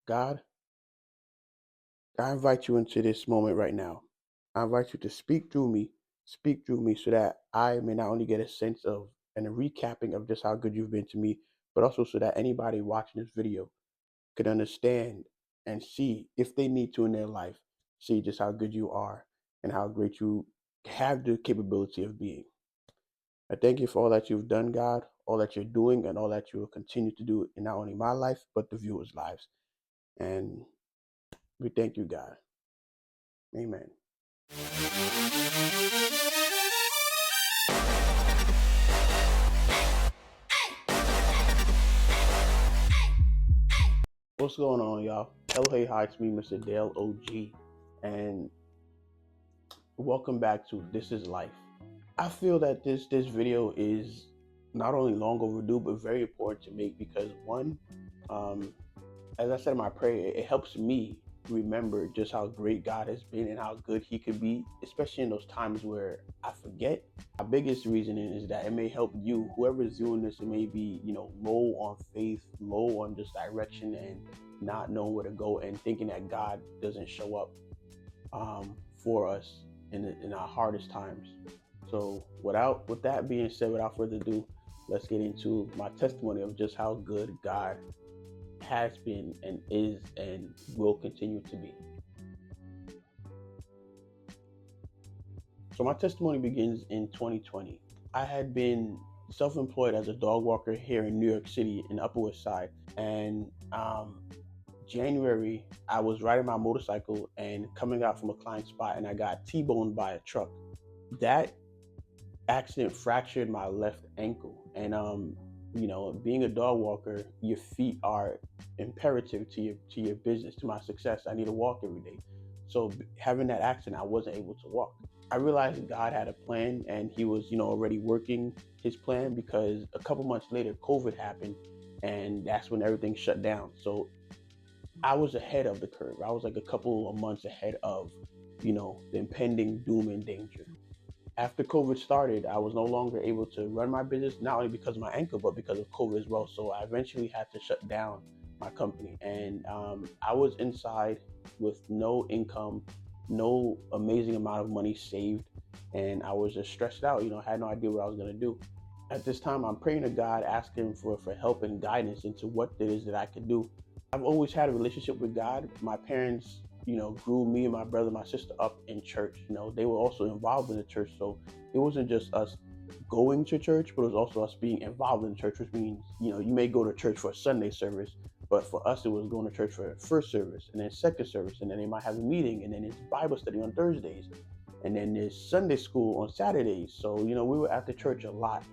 God, I invite you into this moment right now. I invite you to speak through me so that I may not only get a sense of and a recapping of just how good you've been to me, but also so that anybody watching this video could understand and see if they need to in their life, see just how good you are and how great you have the capability of being. I thank you for all that you've done, God, all that you're doing, and all that you will continue to do in not only my life, but the viewers' lives. And we thank you, God. Amen. What's going on, y'all? Hello, hey, hi, it's me, MrDaleOG, and welcome back to This Is Life. I feel that this video is not only long overdue, but very important to make because one, um, as I said in my prayer, it helps me remember just how great God has been and how good He could be, especially in those times where I forget. My biggest reason is that it may help you, whoever is doing this, it may be, low on faith, low on just direction and not knowing where to go and thinking that God doesn't show up for us in our hardest times. So with that being said, without further ado, let's get into my testimony of just how good God has been and is and will continue to be. So my testimony begins in 2020. I had been self-employed as a dog walker here in New York City in Upper West Side, and January I was riding my motorcycle and coming out from a client spot, and I got T-boned by a truck. That accident fractured my left ankle, and being a dog walker, your feet are imperative to your business, to my success. I need to walk every day. So having that accident, I wasn't able to walk. I realized God had a plan, and He was, already working His plan because a couple months later, COVID happened, and that's when everything shut down. So I was ahead of the curve. I was like a couple of months ahead of, the impending doom and danger. After COVID started, I was no longer able to run my business, not only because of my ankle, but because of COVID as well. So I eventually had to shut down my company. And I was inside with no income, no amazing amount of money saved. And I was just stressed out, I had no idea what I was going to do. At this time, I'm praying to God, asking for help and guidance into what it is that I could do. I've always had a relationship with God. My parents, grew me and my brother, my sister up in church. They were also involved in the church. So it wasn't just us going to church, but it was also us being involved in church, which means, you may go to church for a Sunday service, but for us, it was going to church for first service and then second service. And then they might have a meeting, and then it's Bible study on Thursdays. And then there's Sunday school on Saturdays. So, we were at the church a lot.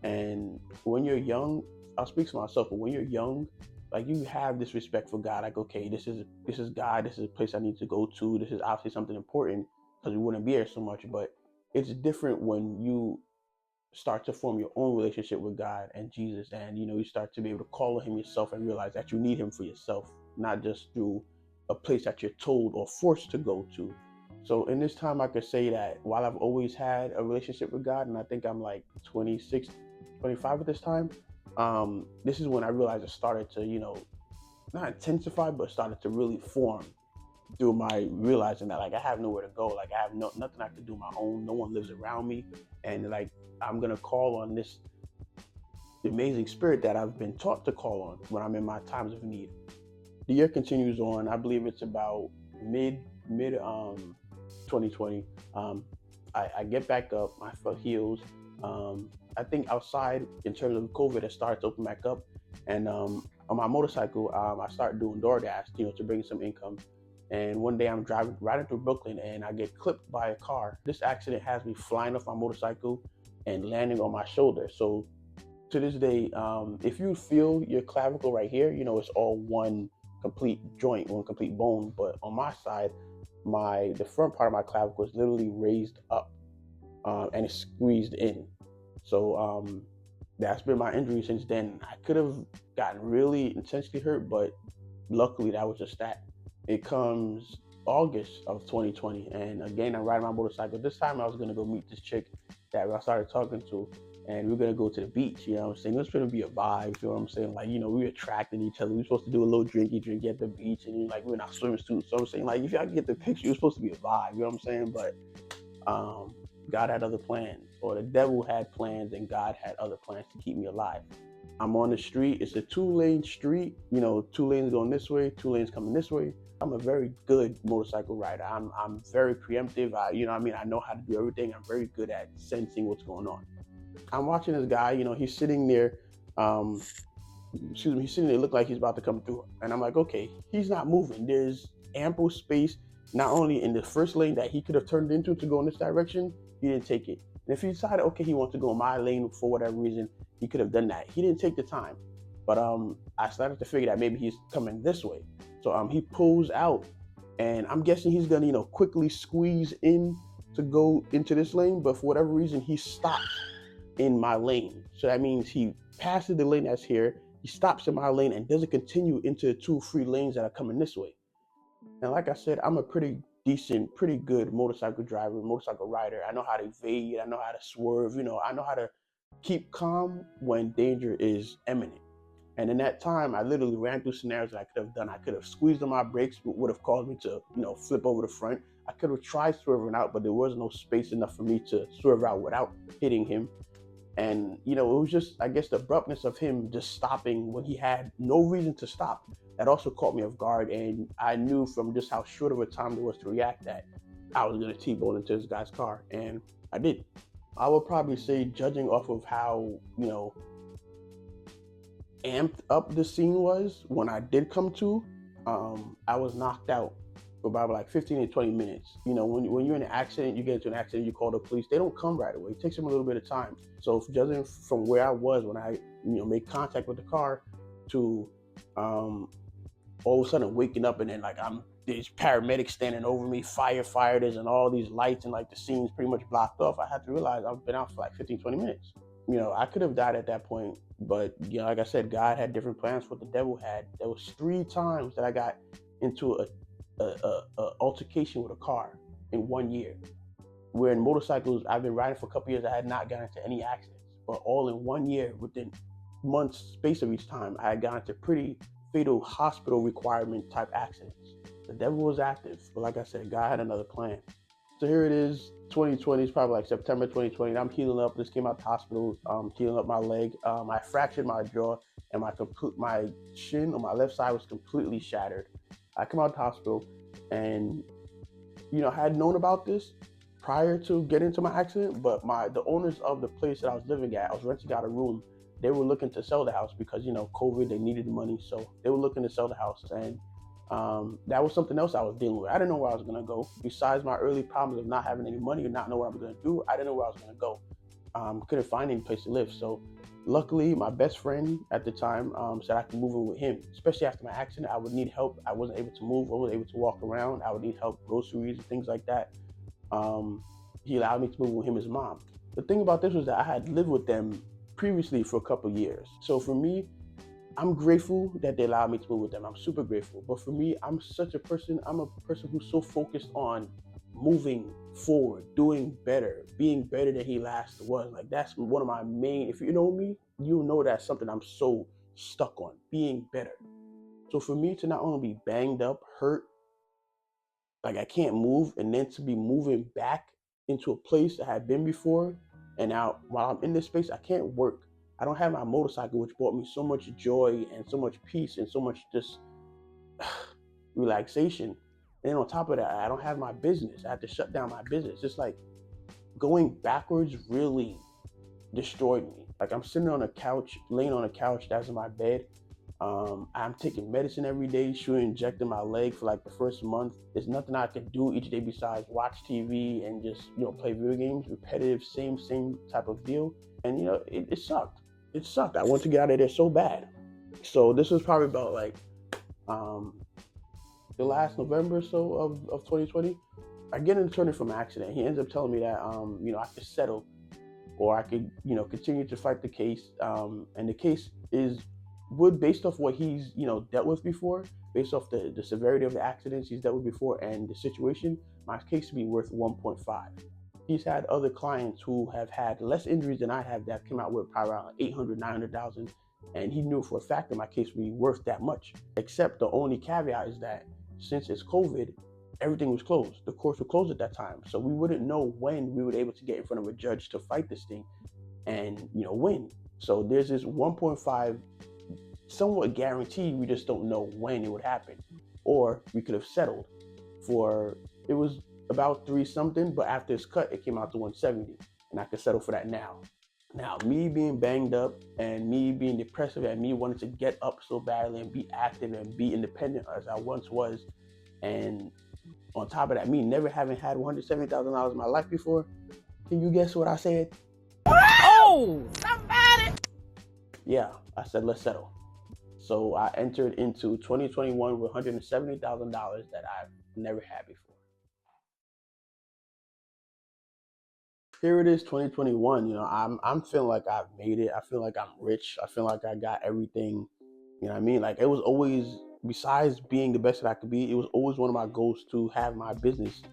And when you're young, I'll speak for myself, but when you're young, like you have this respect for God, like, okay, this is God, this is a place I need to go to. This is obviously something important because we wouldn't be here so much. But it's different when you start to form your own relationship with God and Jesus, and you start to be able to call on Him yourself and realize that you need Him for yourself, not just through a place that you're told or forced to go to. So in this time, I could say that while I've always had a relationship with God, and I think I'm like 26, 25 at this time, this is when I realized it started to, not intensify, but started to really form through my realizing that like I have nowhere to go, like I have nothing I can do my own, no one lives around me, and like I'm gonna call on this amazing spirit that I've been taught to call on when I'm in my times of need. The year continues on. I believe it's about mid 2020. Um, I get back up, my foot heals. I think outside in terms of COVID, it started to open back up, and on my motorcycle, I started doing DoorDash, to bring some income. And one day I'm driving riding through Brooklyn, and I get clipped by a car. This accident has me flying off my motorcycle and landing on my shoulder. So to this day, if you feel your clavicle right here, it's all one complete joint, one complete bone. But on my side, the front part of my clavicle is literally raised up, and it's squeezed in. So that's been my injury since then. I could have gotten really intensely hurt, but luckily that was just that. It comes August of 2020, and again I'm riding my motorcycle. This time I was gonna go meet this chick that I started talking to, and we're gonna go to the beach. You know what I'm saying? It was gonna be a vibe. You know what I'm saying? Like, we attracted each other. We were supposed to do a little drinky at the beach, and like we're not swimming suits. So I'm saying, like, if y'all get the picture, it was supposed to be a vibe. You know what I'm saying? But um, God had other plans, or the devil had plans, and God had other plans to keep me alive. I'm on the street. It's a 2-lane street. 2 lanes going this way, 2 lanes coming this way. I'm a very good motorcycle rider. I'm very preemptive. I know how to do everything. I'm very good at sensing what's going on. I'm watching this guy. He's sitting there. Um, excuse me. He's sitting there. Look like he's about to come through, and I'm like, okay, he's not moving. There's ample space, not only in the first lane that he could have turned into to go in this direction. He didn't take it. And if he decided, okay, he wants to go in my lane for whatever reason, he could have done that. He didn't take the time. But I started to figure that maybe he's coming this way. So he pulls out, and I'm guessing he's gonna, quickly squeeze in to go into this lane. But for whatever reason, he stops in my lane. So that means he passes the lane that's here. He stops in my lane and doesn't continue into the 2 free lanes that are coming this way. And like I said, I'm a pretty decent, pretty good motorcycle driver, motorcycle rider. I know how to evade. I know how to swerve. I know how to keep calm when danger is imminent. And in that time, I literally ran through scenarios that I could have done. I could have squeezed on my brakes, but would have caused me to, flip over the front. I could have tried swerving out, but there was no space enough for me to swerve out without hitting him. And, it was just, I guess, the abruptness of him just stopping when he had no reason to stop. That also caught me off guard. And I knew from just how short of a time there was to react that I was going to T-bone into this guy's car. And I did. I would probably say, judging off of how, amped up the scene was when I did come to, I was knocked out for about like 15 to 20 minutes. When you're in an accident, you get into an accident, you call the police, they don't come right away. It takes them a little bit of time. So judging from where I was when I, made contact with the car to all of a sudden waking up and then like there's paramedics standing over me, firefighters and all these lights, and like the scene's pretty much blocked off. I had to realize I've been out for like 15, 20 minutes. I could have died at that point, but like I said, God had different plans for what the devil had. There was 3 times that I got into a altercation with a car in 1 year. Where in motorcycles, I've been riding for a couple years, I had not gotten into any accidents. But all in 1 year, within months space of each time, I had gotten into pretty fatal hospital requirement type accidents. The devil was active, but like I said, God had another plan. So here it is, 2020. It's probably like September 2020. I'm healing up. Just came out the hospital, healing up my leg. I fractured my jaw, and my shin on my left side was completely shattered. I come out the hospital, and I had known about this prior to getting into my accident, but the owners of the place that I was living at, I was renting out a room. They were looking to sell the house because COVID, they needed the money, so they were looking to sell the house. And that was something else I was dealing with. I didn't know where I was gonna go. Besides my early problems of not having any money and not know what I was gonna do, I didn't know where I was gonna go. Couldn't find any place to live. So luckily, my best friend at the time said I could move in with him. Especially after my accident, I would need help. I wasn't able to move. I wasn't able to walk around. I would need help, groceries, and things like that. He allowed me to move with him and his mom. The thing about this was that I had lived with them previously for a couple of years. So for me, I'm grateful that they allowed me to move with them. I'm super grateful. But for me, I'm a person who's so focused on moving forward, doing better, being better than he last was. Like, that's one of my main, if you know me, you know that's something I'm so stuck on, being better. So for me to not only be banged up, hurt, like I can't move, and then to be moving back into a place that I had been before, and now while I'm in this space, I can't work. I don't have my motorcycle, which brought me so much joy and so much peace and so much just relaxation. And then on top of that, I don't have my business. I have to shut down my business. It's like going backwards really destroyed me. Like, I'm sitting on a couch, laying on a couch, that's in my bed. I'm taking medicine every day, injecting my leg for like the first month. There's nothing I can do each day besides watch TV and just, play video games, repetitive, same type of deal. And, it sucked. It sucked. I wanted to get out of there so bad. So this was probably about like the last November or so of 2020. I get an attorney from an accident. He ends up telling me that, I could settle, or I could, continue to fight the case. And the case would, based off what he's, dealt with before, based off the severity of the accidents he's dealt with before and the situation, my case would be worth 1.5. He's had other clients who have had less injuries than I have that came out with probably around 800, 900,000. And he knew for a fact that my case would be worth that much. Except the only caveat is that since it's COVID, everything was closed. The courts were closed at that time. So we wouldn't know when we would be able to get in front of a judge to fight this thing and, win. So there's this 1.5 somewhat guaranteed. We just don't know when it would happen. Or we could have settled for, it was about 3 something, but after it's cut, it came out to 170, and I could settle for that now. Now, me being banged up and me being depressive and me wanting to get up so badly and be active and be independent as I once was, and on top of that, me never having had $170,000 in my life before, can you guess what I said? Oh, somebody! Yeah, I said, let's settle. So I entered into 2021 with $170,000 that I've never had before. Here it is, 2021. I'm feeling like I've made it. I feel like I'm rich. I feel like I got everything. You know what I mean? Like, it was always, besides being the best that I could be, it was always one of my goals to have my business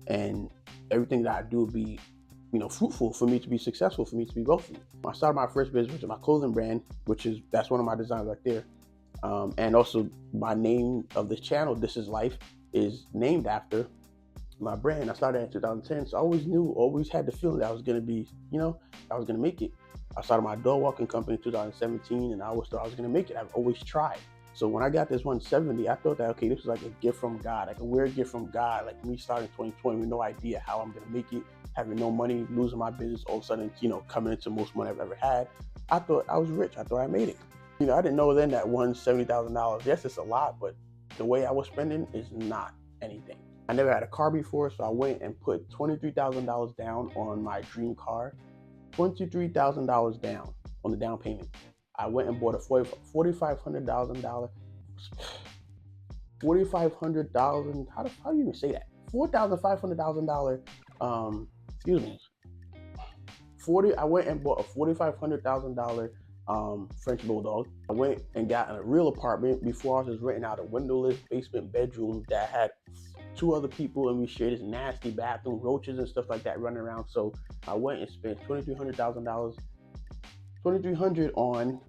and everything that I do be, fruitful, for me to be successful, for me to be wealthy. I started my first business, which is my clothing brand, that's one of my designs right there. And also my name of this channel, This Is Life, is named after my brand. I started in 2010, so I always had the feeling that I was going to be, I was going to make it. I started my dog walking company in 2017, and I always thought I was going to make it. I've always tried. So when I got this 170, I thought that, okay, this was like a gift from God, like a weird gift from God, like me starting 2020 with no idea how I'm going to make it, having no money, losing my business, all of a sudden, coming into most money I've ever had. I thought I was rich. I thought I made it. I didn't know then that $170,000, yes, it's a lot, but the way I was spending is not anything. I never had a car before, so I went and put $23,000 down on my dream car, $23,000 down on the down payment. I went and bought a $4,500, how do you even say that? $4,500, I went and bought a $4,500 French Bulldog. I went and got in a real apartment before I was just renting out a windowless basement bedroom that had 2 other people, and we shared this nasty bathroom, roaches and stuff like that running around. So I went and spent $2,300 on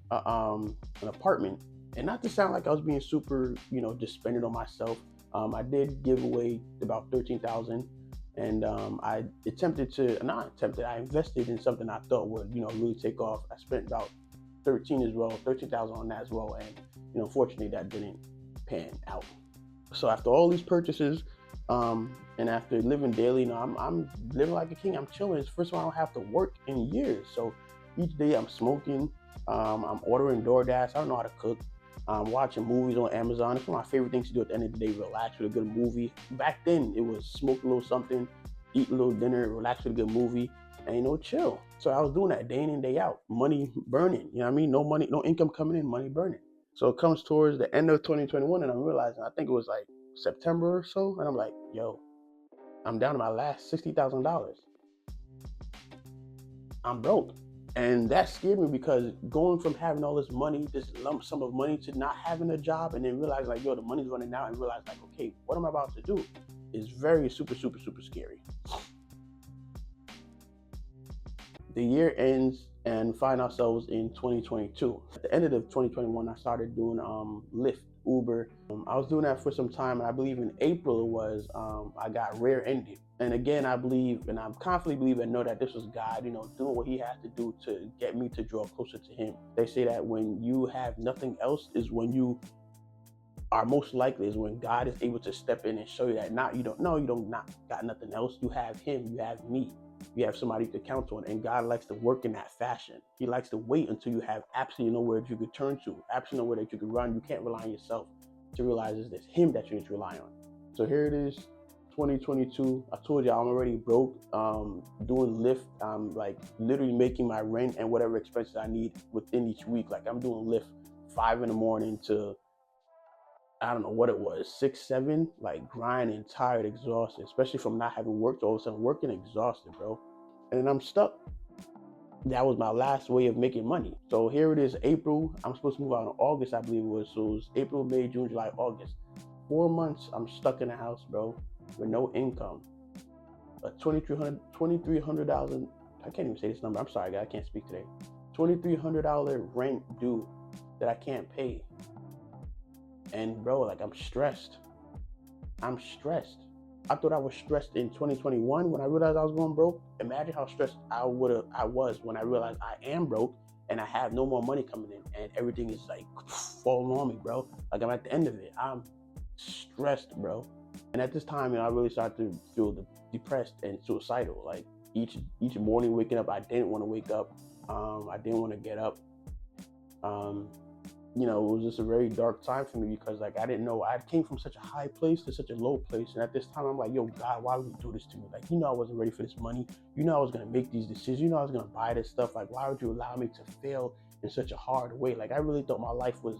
an apartment. And not to sound like I was being super, just spending on myself. I did give away about $13,000, and I invested in something I thought would, really take off. I spent about $13,000 on that as well, and unfortunately that didn't pan out. So after all these purchases, and after living daily, I'm living like a king. I'm chilling. It's the first time I don't have to work in years. So each day I'm smoking. I'm ordering DoorDash. I don't know how to cook. I'm watching movies on Amazon. It's one of my favorite things to do at the end of the day. Relax with a good movie. Back then, it was smoke a little something, eat a little dinner, relax with a good movie, and chill. So I was doing that day in and day out. Money burning. You know what I mean? No money, no income coming in, money burning. So it comes towards the end of 2021, and I'm realizing, I think it was like September or so, and I'm like, yo, I'm down to my last $60,000. I'm broke. And that scared me, because going from having all this money, this lump sum of money, to not having a job, and then realize like, yo, the money's running out, and realize like, okay, what am I about to do? Is very super, super, super scary. The year ends and find ourselves in 2022. At the end of 2021, I started doing Lyft, Uber. I was doing that for some time, and I believe in April it was, I got rear-ended. And again, I believe, and I'm confidently believe and know that this was God, doing what he has to do to get me to draw closer to him. They say that when you have nothing else is when you are most likely, is when God is able to step in and show you that you don't not got nothing else. You have him, you have me. You have somebody to count on, and God likes to work in that fashion. He likes to wait until you have absolutely nowhere that you could turn to, absolutely nowhere that you could run. You can't rely on yourself to realize it's him that you need to rely on. So here it is, 2022. I told you I'm already broke. Doing Lyft, I'm like literally making my rent and whatever expenses I need within each week. Like, I'm doing Lyft 5 a.m. to, I don't know what it was, 6, 7, like grinding, tired, exhausted, especially from not having worked. All of a sudden working, exhausted, bro. And then I'm stuck. That was my last way of making money. So here it is, April. I'm supposed to move out in August, I believe it was. So it was April, May, June, July, August. 4 months I'm stuck in the house, bro, with no income. a $2,300, I can't even say this number. I'm sorry, guys, I can't speak today. $2,300 rent due that I can't pay. And bro, like I'm stressed. I'm stressed. I thought I was stressed in 2021 when I realized I was going broke. Imagine how stressed I was when I realized I am broke and I have no more money coming in and everything is like falling on me, bro. Like I'm at the end of it. I'm stressed, bro. And at this time, I really started to feel depressed and suicidal. Like each morning waking up, I didn't want to wake up. I didn't want to get up. It was just a very dark time for me because like I didn't know, I came from such a high place to such a low place, and at this time I'm like, yo, God, why would you do this to me? Like, I wasn't ready for this money. I was gonna make these decisions. I was gonna buy this stuff. Like, why would you allow me to fail in such a hard way? Like, I really thought my life was,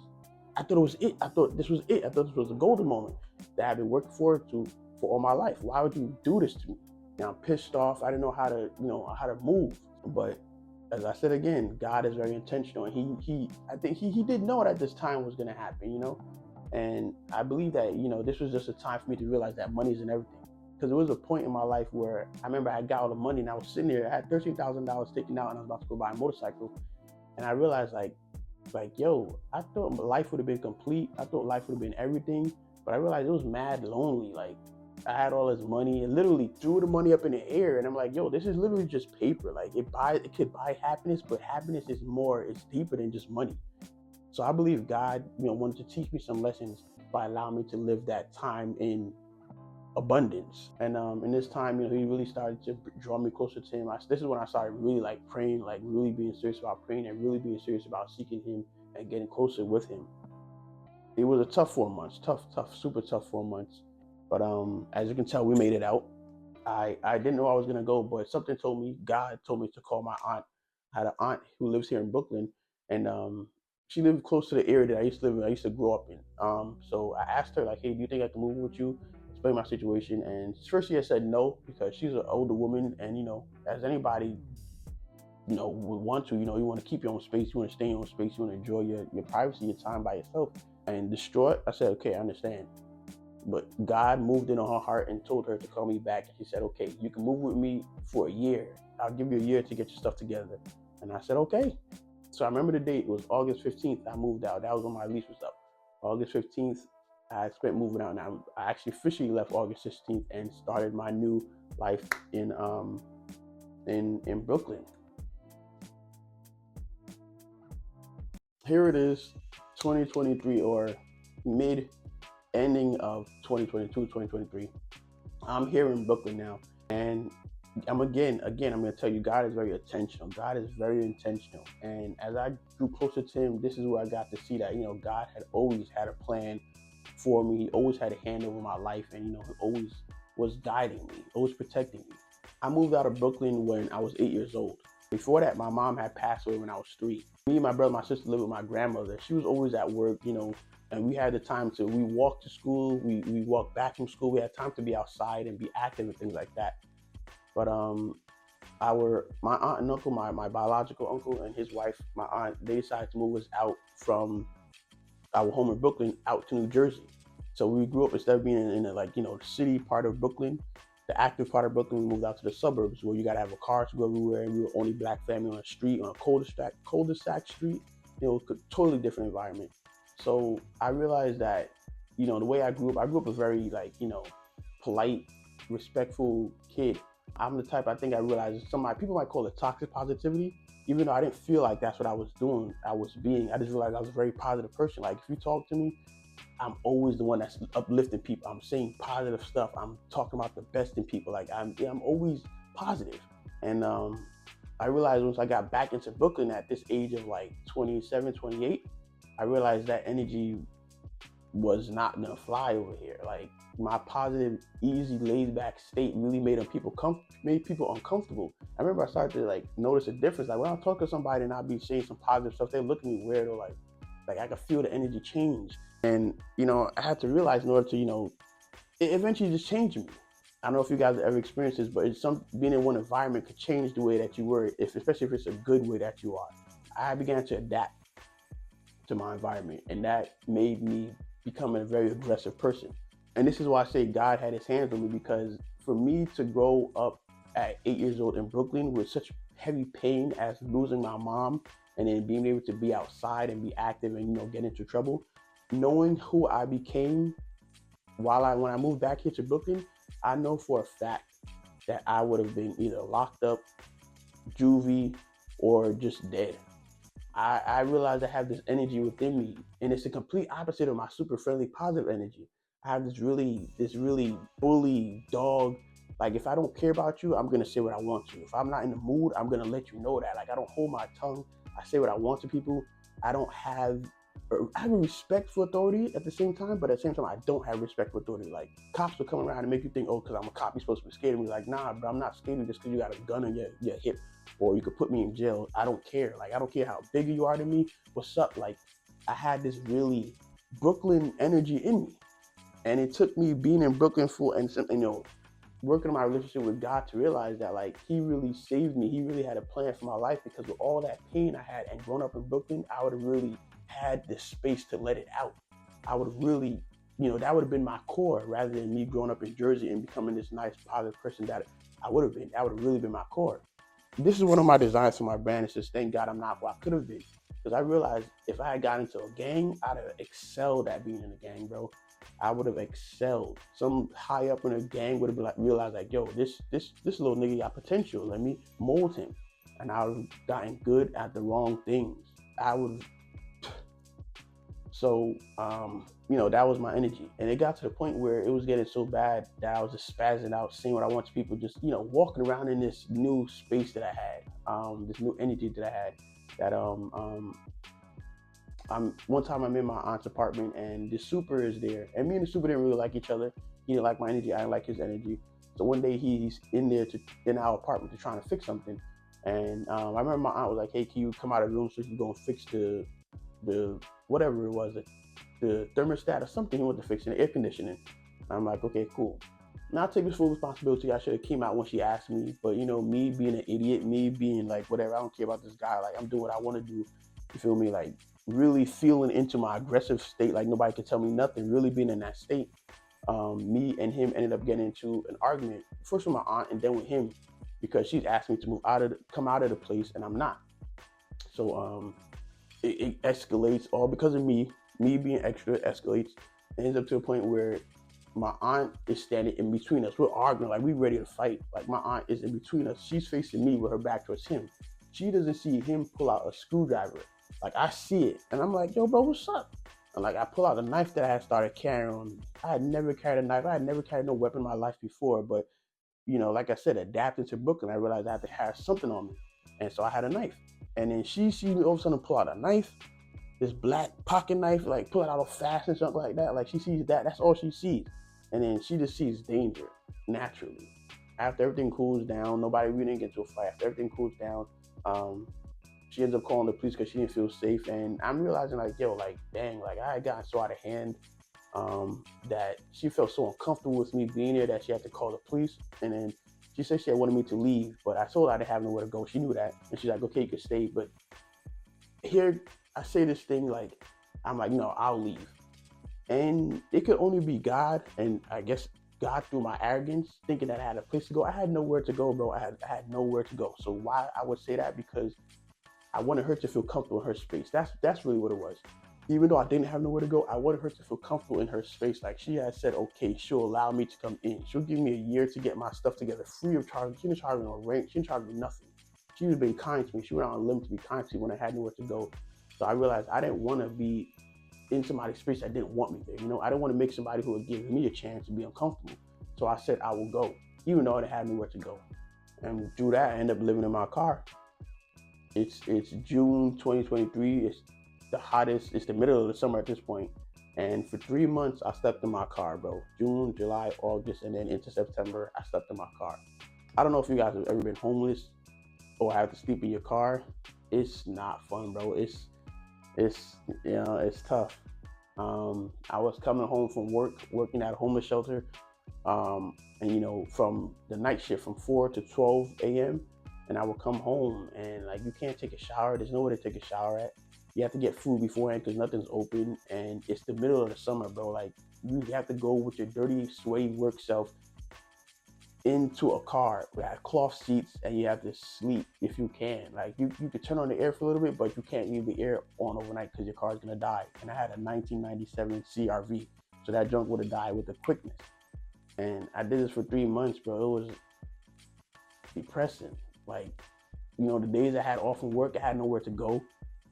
I thought it was it. I thought this was it. I thought this was a golden moment that I've been working forward to for all my life. Why would you do this to me? Now I'm pissed off. I didn't know how to move, but as I said again, God is very intentional, and I think he did know that this time was going to happen, and I believe that, this was just a time for me to realize that money isn't everything, because there was a point in my life where I remember I got all the money and I was sitting there, I had $13,000 taken out and I was about to go buy a motorcycle, and I realized like, yo, I thought life would have been complete. I thought life would have been everything, but I realized it was mad lonely. Like, I had all this money and literally threw the money up in the air, and I'm like, yo, this is literally just paper. Like, it could buy happiness, but happiness is it's deeper than just money. So I believe God, wanted to teach me some lessons by allowing me to live that time in abundance. And in this time, he really started to draw me closer to him. This is when I started really like praying, like really being serious about praying and really being serious about seeking him and getting closer with him. It was a tough 4 months, super tough 4 months. But as you can tell, we made it out. I didn't know I was gonna go, but something told me, God told me to call my aunt. I had an aunt who lives here in Brooklyn, and she lived close to the area that I used to live in. I used to grow up in. So I asked her like, hey, do you think I can move with you? Explain my situation, and first she had said no because she's an older woman, and as anybody would want to, you want to keep your own space, you want to stay in your own space, you want to enjoy your privacy, your time by yourself. And distraught, I said, okay, I understand. But God moved in on her heart and told her to call me back. And she said, okay, you can move with me for a year. I'll give you a year to get your stuff together. And I said, okay. So I remember the date. It was August 15th. I moved out. That was when my lease was up. August 15th, I spent moving out. And I actually officially left August 16th and started my new life in Brooklyn. Here it is, 2023, or ending of 2022, 2023. I'm here in Brooklyn now, and I'm going to tell you, God is very intentional. God is very intentional. And as I grew closer to him, this is where I got to see that, God had always had a plan for me. He always had a hand over my life, and, he always was guiding me, always protecting me. I moved out of Brooklyn when I was 8 years old. Before that, my mom had passed away when I was 3. Me and my brother, my sister lived with my grandmother. She was always at work, and we had the time we walked to school, we walked back from school. We had time to be outside and be active and things like that. But my aunt and uncle, my biological uncle and his wife, my aunt, they decided to move us out from our home in Brooklyn out to New Jersey. So we grew up, instead of being in the city part of Brooklyn, the active part of Brooklyn, we moved out to the suburbs where you got to have a car to go everywhere. And we were only black family on a street, on a cul-de-sac street. Totally different environment. So I realized that, the way I grew up a very polite, respectful kid. I'm the type, I think I realized people might call it toxic positivity, even though I didn't feel like that's what I was doing. I just realized I was a very positive person. Like, if you talk to me, I'm always the one that's uplifting people. I'm saying positive stuff. I'm talking about the best in people. Like, I'm always positive. And I realized once I got back into Brooklyn at this age of 27, 28, I realized that energy was not gonna fly over here. Like, my positive, easy, laid back state really made people uncomfortable. I remember I started to notice a difference. Like, when I talk to somebody and I'll be saying some positive stuff, they look at me weird, or like I could feel the energy change. And I had to realize in order to it eventually just changed me. I don't know if you guys have ever experienced this, but being in one environment could change the way that you were, especially if it's a good way that you are. I began to adapt to my environment, and that made me become a very aggressive person. And this is why I say God had his hands on me, because for me to grow up at 8 years old in Brooklyn with such heavy pain as losing my mom and then being able to be outside and be active and get into trouble, knowing who I became when I moved back here to Brooklyn, I know for a fact that I would have been either locked up, juvie, or just dead. I realize I have this energy within me, and it's a complete opposite of my super friendly, positive energy. I have this really bully dog. Like if I don't care about you, I'm gonna say what I want to. If I'm not in the mood, I'm gonna let you know that. Like I don't hold my tongue. I say what I want to people. I don't have. I have a respect for authority at the same time, but at the same time, I don't have respect for authority. Like cops will come around and make you think, oh, because I'm a cop, you're supposed to be scared of me. Like, nah, bro, I'm not scared of you just because you got a gun on your hip, or you could put me in jail. I don't care. Like, I don't care how big you are to me. What's up? Like, I had this really Brooklyn energy in me, and it took me being in Brooklyn for and working on my relationship with God to realize that like He really saved me. He really had a plan for my life because with all that pain I had and growing up in Brooklyn, I would have really had this space to let it out. I would have really, that would have been my core rather than me growing up in Jersey and becoming this nice, positive person that I would have been. That would have really been my core. This is one of my designs for my brand. It's just thank God I'm not who I could have been. Because I realized if I had got into a gang, I'd have excelled at being in a gang, bro. I would have excelled. Some high up in a gang would have been like realized like, yo, this little nigga got potential. Let me mold him. And I would have gotten good at the wrong things. I would have So, that was my energy. And it got to the point where it was getting so bad that I was just spazzing out, saying what I want to people, just, walking around in this new space that I had, this new energy that I had. That one time I'm in my aunt's apartment and the super is there. And me and the super didn't really like each other. He didn't like my energy, I didn't like his energy. So one day he's in there in our apartment to trying to fix something. And I remember my aunt was like, hey, can you come out of the room so you can go and fix the whatever it was, the thermostat or something he wanted to fix in the air conditioning. And I'm like, okay, cool. Now I take this full responsibility. I should have came out when she asked me, but me being an idiot, me being like whatever, I don't care about this guy. Like I'm doing what I want to do. You feel me? Like really feeling into my aggressive state, like nobody could tell me nothing. Really being in that state. Me and him ended up getting into an argument first with my aunt and then with him because she's asked me to come out of the place and I'm not. So it escalates all because of me being extra escalates. It ends up to a point where my aunt is standing in between us. We're arguing, like we're ready to fight. Like my aunt is in between us. She's facing me with her back towards him. She doesn't see him pull out a screwdriver. Like I see it. And I'm like, yo, bro, what's up? And like I pull out the knife that I had started carrying on me. I had never carried a knife. I had never carried no weapon in my life before. But, like I said, adapting to Brooklyn, I realized I had to have something on me. And so I had a knife. And then she sees me all of a sudden pull out a knife, this black pocket knife, like pull it out of fast and something like that. Like she sees that. That's all she sees. And then she just sees danger naturally. After everything cools down, we didn't get into a fight. After everything cools down, she ends up calling the police because she didn't feel safe. And I'm realizing like, yo, like, dang, like I had gotten so out of hand that she felt so uncomfortable with me being there that she had to call the police. And then she said she had wanted me to leave, but I told her I didn't have nowhere to go. She knew that. And she's like, okay, you can stay. But here, I say this thing like, I'm like, no, I'll leave. And it could only be God, and I guess God through my arrogance, thinking that I had a place to go. I had nowhere to go, bro. I had nowhere to go. So why I would say that? Because I wanted her to feel comfortable in her space. That's really what it was. Even though I didn't have nowhere to go, I wanted her to feel comfortable in her space. Like she had said, okay, she'll allow me to come in. She'll give me a year to get my stuff together free of charge. She didn't charge me no rent. She didn't charge me nothing. She was being kind to me. She went on a limb to be kind to me when I had nowhere to go. So I realized I didn't want to be in somebody's space that didn't want me there. I didn't want to make somebody who would give me a chance to be uncomfortable. So I said I will go, even though I didn't have nowhere to go. And through that, I ended up living in my car. It's June 2023. It's the hottest. It's the middle of the summer at this point. And for 3 months, I slept in my car, bro. June, July, August, and then into September, I slept in my car. I don't know if you guys have ever been homeless or have to sleep in your car. It's not fun, bro. It's tough. I was coming home from working at a homeless shelter, and from the night shift from 4 to 12 a.m. And I would come home and like you can't take a shower. There's nowhere to take a shower at. You have to get food beforehand because nothing's open, and it's the middle of the summer, bro. Like you have to go with your dirty, sweaty work self into a car. We had cloth seats, and you have to sleep if you can. Like you could turn on the air for a little bit, but you can't leave the air on overnight because your car's gonna die. And I had a 1997 CRV, so that junk would have died with a quickness. And I did this for 3 months, bro. It was depressing. Like, the days I had off from work, I had nowhere to go.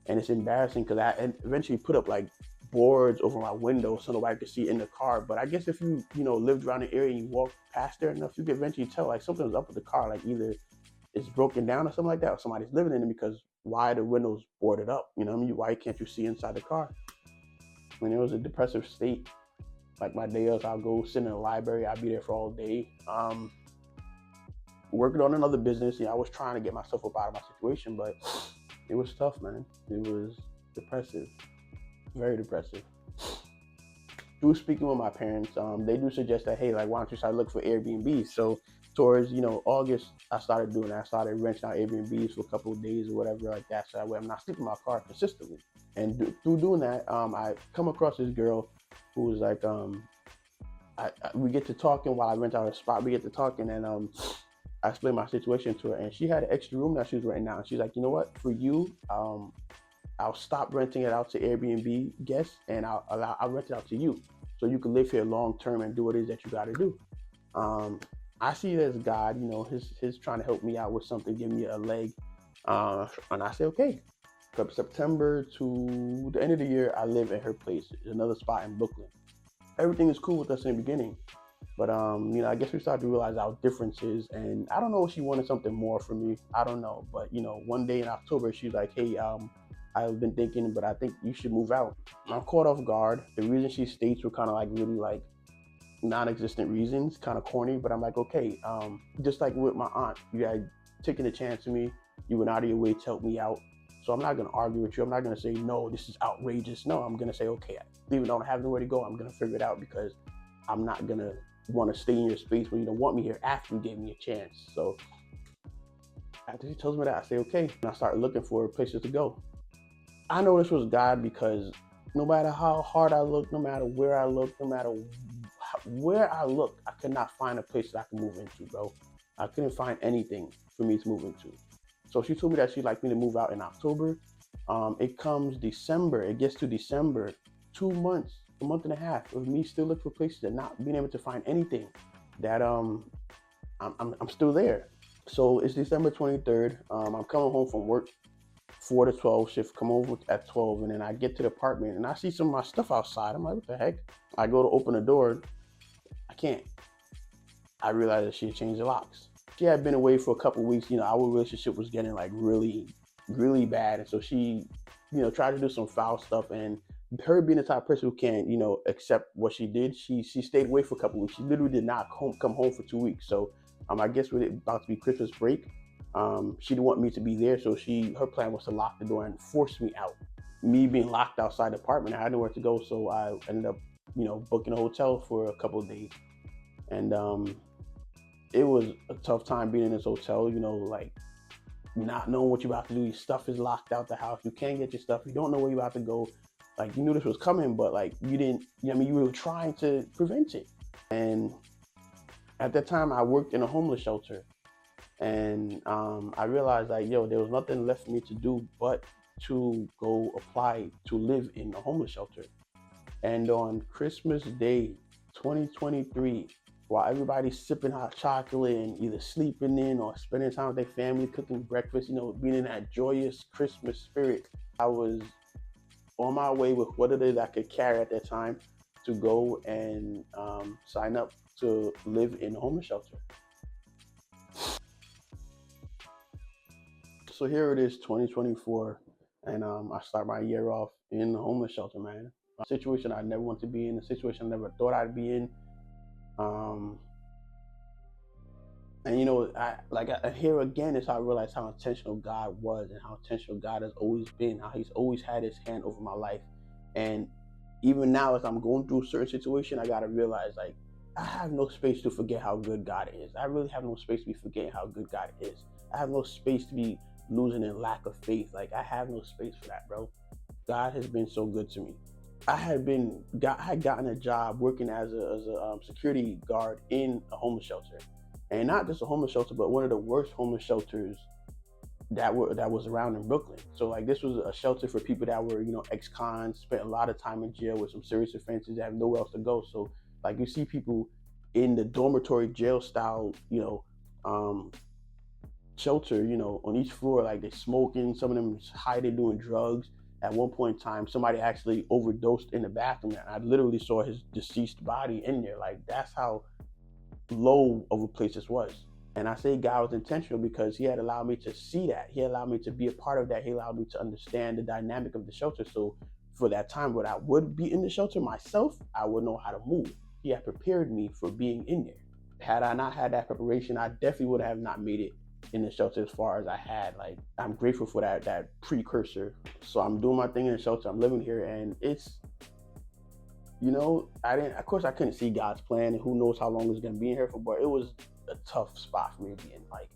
And it's embarrassing because I eventually put up like boards over my window so nobody could see in the car. But I guess if you lived around the area and you walk past there enough, you could eventually tell like something's up with the car. Like either it's broken down or something like that, or somebody's living in it, because why are the windows boarded up? Why can't you see inside the car? When it was a depressive state, like my days, I'll go sit in the library. I'll be there for all day. Working on another business. I was trying to get myself up out of my situation, but it was tough, man. It was depressive, very depressive. Through speaking with my parents, they do suggest that, hey, like, why don't you start looking for Airbnb? So towards, August, I started doing that. I started renting out Airbnbs for a couple of days or whatever like that, so that way I'm not sleeping in my car consistently. And through doing that, I come across this girl who was like, we get to talking while I rent out a spot. We get to talking, and I explained my situation to her, and she had an extra room that she was renting out. And she's like, you know what? For you, I'll stop renting it out to Airbnb guests, and I'll rent it out to you, so you can live here long term and do what it is that you got to do. I see it as God, his trying to help me out with something, give me a leg, and I say okay. From September to the end of the year, I live at her place. It's another spot in Brooklyn. Everything is cool with us in the beginning. But, I guess we started to realize our differences, and I don't know if she wanted something more from me. I don't know. But, one day in October, she's like, hey, I've been thinking, but I think you should move out. I'm caught off guard. The reasons she states were kind of like really like non-existent reasons, kind of corny, but I'm like, okay, just like with my aunt, you had taken a chance on me. You went out of your way to help me out. So I'm not going to argue with you. I'm not going to say, no, this is outrageous. No, I'm going to say, okay, even though I don't have nowhere to go, I'm going to figure it out, because I'm not going to want to stay in your space when you don't want me here after you gave me a chance. So after she tells me that, I say, okay. And I start looking for places to go. I know this was God, because no matter how hard I looked, no matter where I looked, no matter where I looked, I could not find a place that I could move into, bro. I couldn't find anything for me to move into. So she told me that she'd like me to move out in October. It comes December. It gets to December, 2 months, a month and a half of me still looking for places and not being able to find anything. That I'm still there. So it's December 23rd. I'm coming home from work, 4 to 12 shift. Come over at 12, and then I get to the apartment and I see some of my stuff outside. I'm like, what the heck? I go to open the door. I can't. I realized that she had changed the locks. She had been away for a couple of weeks. Our relationship was getting like really, really bad. And so she, tried to do some foul stuff. And her being the type of person who can't, accept what she did, she stayed away for a couple of weeks. She literally did not come home for 2 weeks. So I guess with it about to be Christmas break, she didn't want me to be there. So her plan was to lock the door and force me out. Me being locked outside the apartment, I had nowhere to go. So I ended up, booking a hotel for a couple of days. And it was a tough time being in this hotel, like not knowing what you're about to do. Your stuff is locked out the house. You can't get your stuff. You don't know where you're about to go. Like, you knew this was coming, but like you didn't, you were trying to prevent it. And at that time, I worked in a homeless shelter. And I realized like, there was nothing left for me to do but to go apply to live in a homeless shelter. And on Christmas Day, 2023, while everybody's sipping hot chocolate and either sleeping in or spending time with their family, cooking breakfast, being in that joyous Christmas spirit, I was on my way with what it is I could carry at that time to go and sign up to live in a homeless shelter. So here it is, 2024, and I start my year off in the homeless shelter, man. A situation I never wanted to be in, a situation I never thought I'd be in. And here again is how I realized how intentional God was and how intentional God has always been, how he's always had his hand over my life. And even now, as I'm going through a certain situation, I gotta realize, like, I have no space to forget how good God is. I really have no space to be forgetting how good God is. I have no space to be losing in lack of faith. Like, I have no space for that, bro. God has been so good to me. I had gotten a job working as a security guard in a homeless shelter. and not just a homeless shelter, but one of the worst homeless shelters that was around in Brooklyn. So like this was a shelter for people that were, ex-cons, spent a lot of time in jail with some serious offenses, that have nowhere else to go. So like you see people in the dormitory jail style, um, shelter, on each floor, like they smoking, some of them hiding doing drugs. At one point in time, somebody actually overdosed in the bathroom, and I literally saw his deceased body in there. Like that's how low of a place this was. And I say God was intentional because he had allowed me to see that. He allowed me to be a part of that. He allowed me to understand the dynamic of the shelter. So for that time when I would be in the shelter myself, I would know how to move. He had prepared me for being in there. Had I not had that preparation, I definitely would have not made it in the shelter as far as I had. Like I'm grateful for that precursor. So I'm doing my thing in the shelter. I'm living here, and it's, I didn't. Of course, I couldn't see God's plan, and who knows how long it's gonna be in here for. But it was a tough spot for me to be in. Like,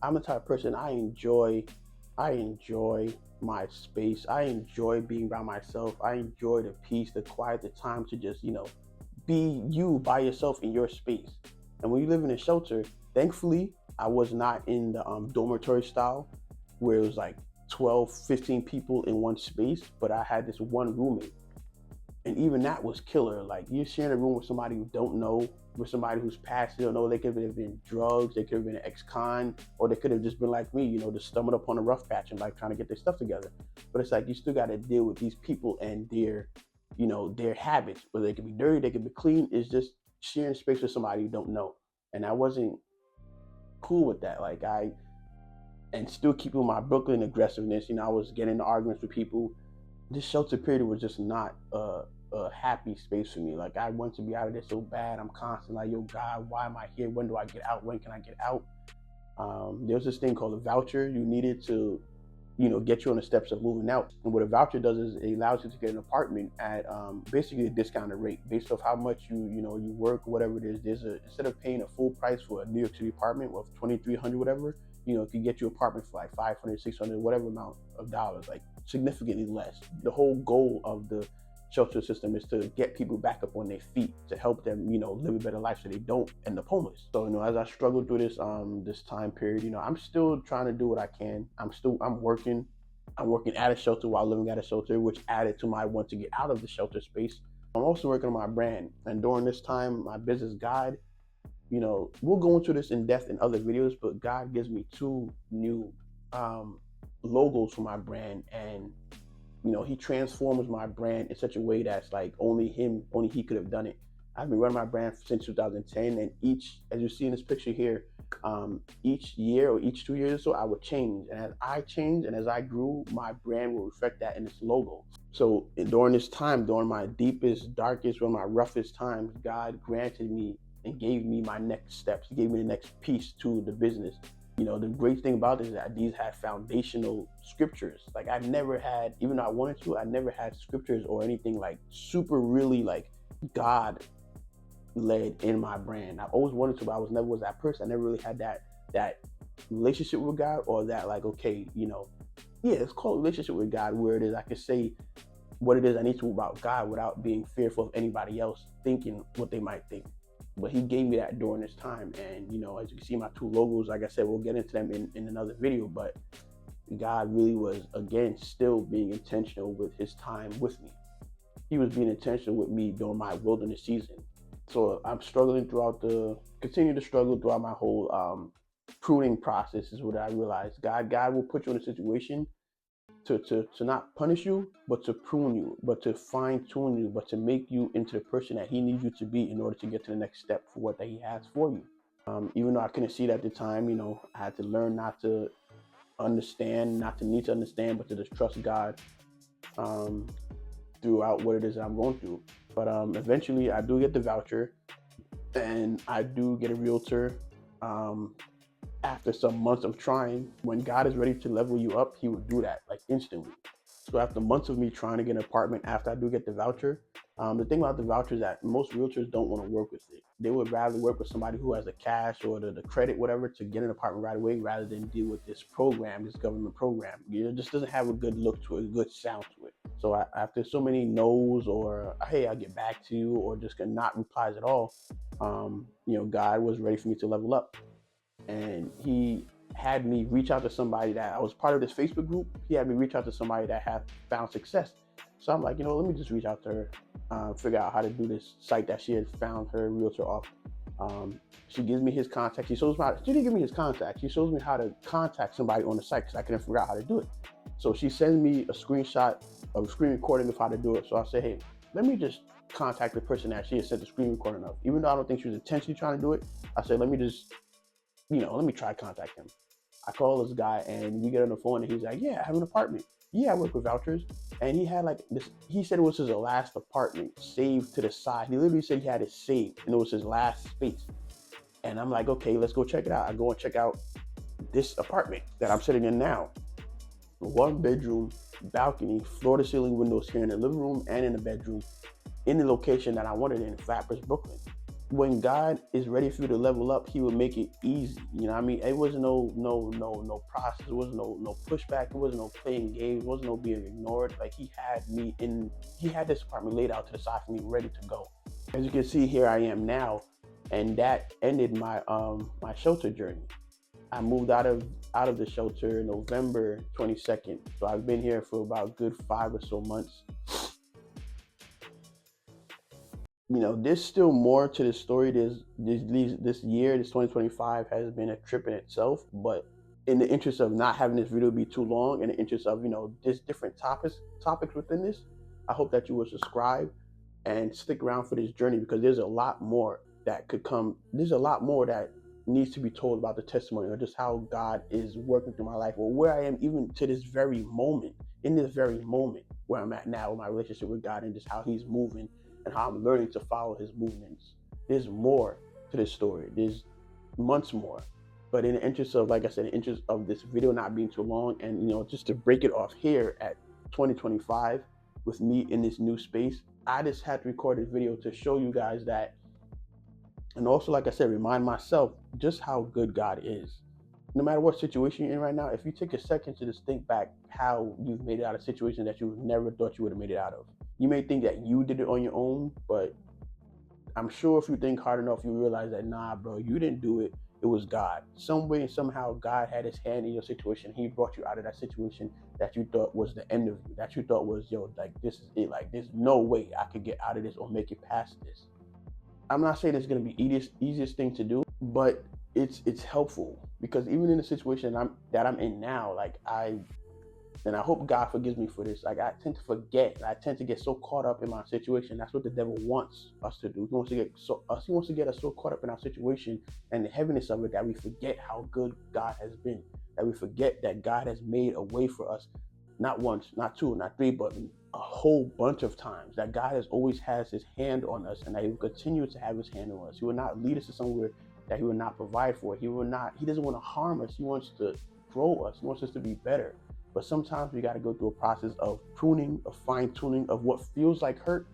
I'm the type of person I enjoy my space. I enjoy being by myself. I enjoy the peace, the quiet, the time to just, be you by yourself in your space. And when you live in a shelter, thankfully, I was not in the dormitory style where it was like 12, 15 people in one space, but I had this one roommate. And even that was killer. Like you're sharing a room with somebody you don't know, with somebody who's past, you don't know, they could have been drugs, they could have been an ex-con, or they could have just been like me, just stumbled upon a rough patch and like trying to get their stuff together. But it's like you still got to deal with these people and their habits, whether they could be dirty, they could be clean. It's just sharing space with somebody you don't know. And I wasn't cool with that. And still keeping my Brooklyn aggressiveness, I was getting into arguments with people. This shelter period was just not a happy space for me. Like I want to be out of there so bad. I'm constantly like, yo, God, why am I here? When do I get out? When can I get out? There's this thing called a voucher. You needed to, get you on the steps of moving out. And what a voucher does is it allows you to get an apartment at basically a discounted rate based off how much you work, whatever it is. Instead of paying a full price for a New York City apartment of $2,300, whatever, it can get you an apartment for like 500, 600, whatever amount of dollars, like significantly less. The whole goal of the shelter system is to get people back up on their feet, to help them, live a better life so they don't end up homeless. So, as I struggle through this time period, I'm still trying to do what I can. I'm working at a shelter while living at a shelter, which added to my want to get out of the shelter space. I'm also working on my brand. And during this time, my business guide, we'll go into this in depth in other videos, but God gives me 2 new logos for my brand. And he transforms my brand in such a way that's like only he could have done it. I've been running my brand since 2010, and as you see in this picture here, each year or each 2 years or so, I would change. And as I changed and as I grew, my brand will reflect that in its logo. So during this time, during my deepest, darkest, or my roughest times, God granted me and gave me my next steps. He gave me the next piece to the business. The great thing about this is that these have foundational scriptures. Like I never had, even though I wanted to, I never had scriptures or anything like super really like God led in my brand. I always wanted to, but I never was that person. I never really had that relationship with God, or that like, okay, it's called relationship with God, where it is I can say what it is I need to about God without being fearful of anybody else thinking what they might think. But he gave me that during this time. And, as you can see, my 2 logos, like I said, we'll get into them in another video. But God really was, again, still being intentional with his time with me. He was being intentional with me during my wilderness season. So I'm continue to struggle throughout my whole pruning process is what I realized. God will put you in a situation to not punish you, but to prune you, but to fine tune you, but to make you into the person that he needs you to be in order to get to the next step for what that he has for you. Even though I couldn't see it at the time, I had to learn not to understand, not to need to understand, but to just trust God throughout what it is that I'm going through. But eventually I do get the voucher, and I do get a realtor. After some months of trying, when God is ready to level you up, he will do that like instantly. So after months of me trying to get an apartment, after I do get the voucher, the thing about the voucher is that most realtors don't want to work with it. They would rather work with somebody who has the cash or the credit, whatever, to get an apartment right away, rather than deal with this program, this government program. It just doesn't have a good look to it, a good sound to it. So after so many no's, or hey, I'll get back to you, or just not replies at all, God was ready for me to level up. and he had me reach out to somebody that I was part of this Facebook group. He had me reach out to somebody that had found success. So I'm like, let me just reach out to her, figure out how to do this site that she had found her realtor off. She gives me his contact. She didn't give me his contact. She shows me how to contact somebody on the site because I couldn't figure out how to do it. So she sends me a screenshot of a screen recording of how to do it. So I say, hey, let me just contact the person that she had sent the screen recording of. Even though I don't think she was intentionally trying to do it, I said, let me just, let me try to contact him. I call this guy and we get on the phone and he's like, yeah, I have an apartment. Yeah, I work with vouchers. And he had like this, he said it was his last apartment saved to the side. He literally said he had it saved and it was his last space. And I'm like, okay, let's go check it out. I go and check out this apartment that I'm sitting in now. 1 bedroom, balcony, floor to ceiling windows here in the living room and in the bedroom, in the location that I wanted in Flatbush, Brooklyn. When God is ready for you to level up, He will make it easy. You know what I mean? It wasn't no process. It wasn't no pushback. It wasn't no playing games. It wasn't no being ignored. Like He had this apartment laid out to the side for me, ready to go. As you can see, here I am now, and that ended my my shelter journey. I moved out of the shelter November 22nd. So I've been here for about a good 5 or so months. There's still more to the story. This year, this 2025 has been a trip in itself, but in the interest of not having this video be too long, in the interest of, just different topics within this, I hope that you will subscribe and stick around for this journey because there's a lot more that could come. There's a lot more that needs to be told about the testimony or just how God is working through my life or where I am even to this very moment, in this very moment where I'm at now with my relationship with God and just how He's moving and how I'm learning to follow His movements. There's more to this story. There's months more. But in the interest of, like I said, in the interest of this video not being too long and, just to break it off here at 2025 with me in this new space, I just had to record this video to show you guys that. And also, like I said, remind myself just how good God is. No matter what situation you're in right now, if you take a second to just think back how you've made it out of a situation that you never thought you would have made it out of. You may think that you did it on your own, but I'm sure if you think hard enough, you realize that, nah, bro, you didn't do it. It was God. Some way and somehow God had His hand in your situation. He brought you out of that situation that you thought was the end of you, that you thought was, like, this is it. Like, there's no way I could get out of this or make it past this. I'm not saying it's going to be easiest thing to do, but it's helpful because even in the situation that I'm in now, like I hope God forgives me for this. Like I tend to forget. I tend to get so caught up in my situation. That's what the devil wants us to do. He wants to get us so caught up in our situation and the heaviness of it that we forget how good God has been. That we forget that God has made a way for us, not once, not two, not three, but a whole bunch of times. That God has always has His hand on us, and that He will continue to have His hand on us. He will not lead us to somewhere that He will not provide for. He doesn't want to harm us. He wants to grow us. He wants us to be better. But sometimes we got to go through a process of pruning, of fine tuning, of what feels like hurt,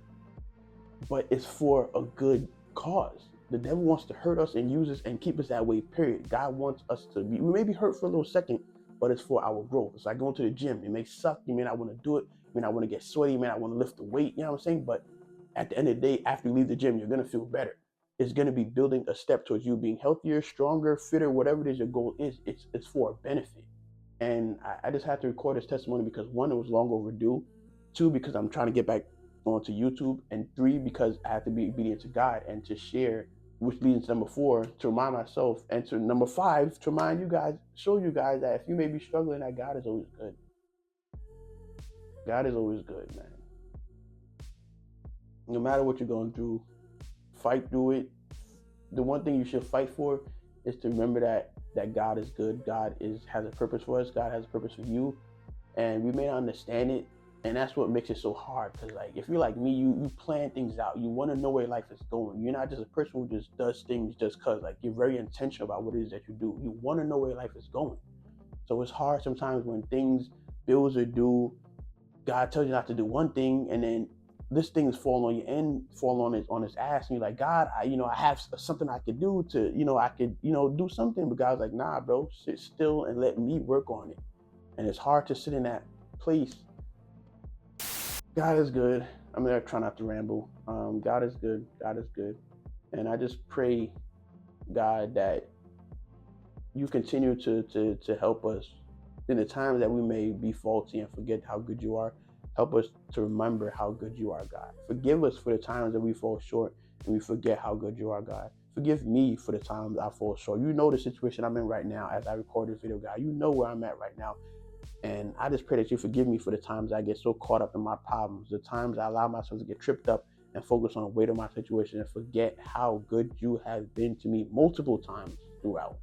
but it's for a good cause. The devil wants to hurt us and use us and keep us that way, period. God wants us to be, we may be hurt for a little second, but it's for our growth. It's like going to the gym. It may suck. You may not want to do it. You may not want to get sweaty. You may not want to lift the weight. You know what I'm saying? But at the end of the day, after you leave the gym, you're going to feel better. It's going to be building a step towards you being healthier, stronger, fitter, whatever it is your goal is. It's for a benefit. And I just had to record this testimony because 1, it was long overdue. 2, because I'm trying to get back onto YouTube. And 3, because I have to be obedient to God and to share, which leads to number 4, to remind myself, and to number 5, to remind you guys, show you guys that if you may be struggling, that God is always good. God is always good, man. No matter what you're going through, fight through it. The one thing you should fight for is to remember that God is good. God has a purpose for us. God has a purpose for you. And we may not understand it. And that's what makes it so hard. Because like, if you're like me, you plan things out. You want to know where life is going. You're not just a person who just does things just because. Like, you're very intentional about what it is that you do. You want to know where life is going. So it's hard sometimes when bills are due, God tells you not to do one thing, and then this thing is falling on you and fall on his ass, and you're like, God, I have something I could do to, I could, do something. But God's like, nah, bro, sit still and let me work on it. And it's hard to sit in that place. God is good. I'm gonna try not to ramble. God is good. God is good. And I just pray, God, that you continue to help us in the times that we may be faulty and forget how good you are. Help us to remember how good you are, God. Forgive us for the times that we fall short and we forget how good you are, God. Forgive me for the times I fall short. You know the situation I'm in right now as I record this video, God. You know where I'm at right now. And I just pray that you forgive me for the times I get so caught up in my problems, the times I allow myself to get tripped up and focus on the weight of my situation and forget how good you have been to me multiple times throughout.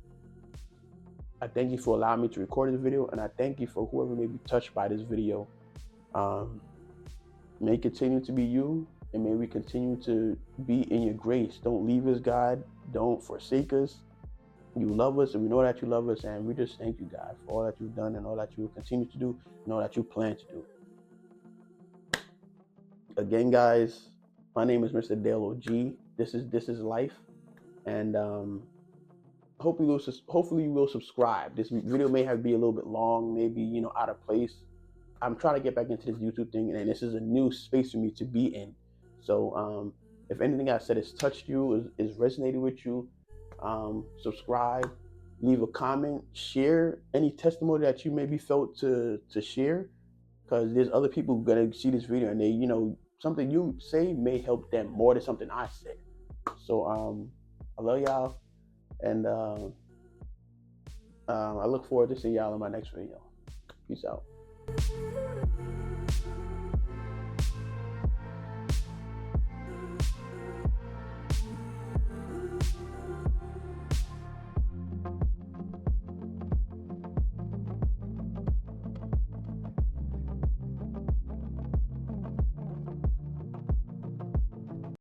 I thank you for allowing me to record this video, and I thank you for whoever may be touched by this video. May it continue to be you, and may we continue to be in your grace. Don't leave us, God. Don't forsake us. You love us, and we know that you love us, and we just thank you, God, for all that you've done and all that you will continue to do and all that you plan to do. Again, guys, my name is MrDaleOG. This is life, and hopefully you will subscribe. This video may have be a little bit long, maybe out of place. I'm trying to get back into this YouTube thing, and this is a new space for me to be in. So if anything I said has touched you, is resonated with you, subscribe, leave a comment, share any testimony that you maybe felt to share, because there's other people gonna see this video and they, something you say may help them more than something I said. So I love y'all, and I look forward to seeing y'all in my next video. Peace out.